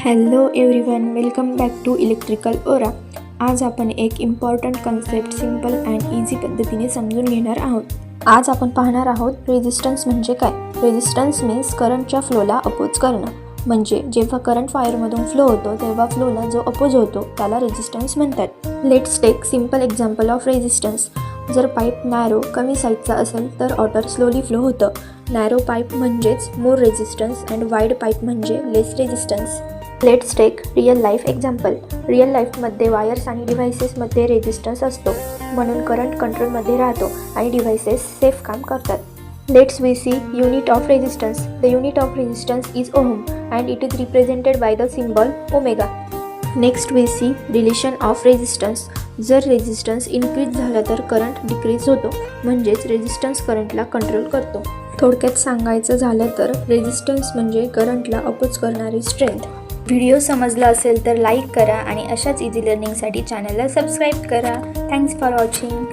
Hello everyone, welcome back to electrical aura. आज आपण एक important concept simple and easy पद्धतीने समजून घेणार आहोत. आज आपण पाहणार आहोत रेझिस्टन्स म्हणजे काय. रेझिस्टन्स मीन्स करंटच्या फ्लोला अपोज करणं. म्हणजे जेव्हा करंट वायरमधून फ्लो होतो तेव्हा फ्लोला जो अपोज होतो त्याला रेझिस्टन्स म्हणतात. Let's take simple example of resistance. जर पाईप नॅरो कमी साईजचा असेल तर वॉटर स्लोली फ्लो होतं. नॅरो पाईप म्हणजेच more resistance and wide pipe म्हणजे less resistance. Let's take real life example. Real लाईफमध्ये वायर्स आणि डिव्हायसेसमध्ये रेझिस्टन्स असतो, म्हणून करंट कंट्रोलमध्ये राहतो आणि डिव्हायसेस सेफ काम करतात. Let's we see unit of resistance. The unit of resistance is ohm and it is represented by the symbol omega. Next we see relation of resistance. जर रेझिस्टन्स इन्क्रीज झाला तर current decrease होतो, म्हणजेच resistance करंटला control करतो. थोडक्यात सांगायचं झालं तर रेझिस्टन्स म्हणजे करंटला अपोज करणारी स्ट्रेंथ. व्हिडिओ समजला असेल तर लाईक करा आणि अशाच इझी लर्निंगसाठी चॅनलला सबस्क्राईब करा. Thanks for watching.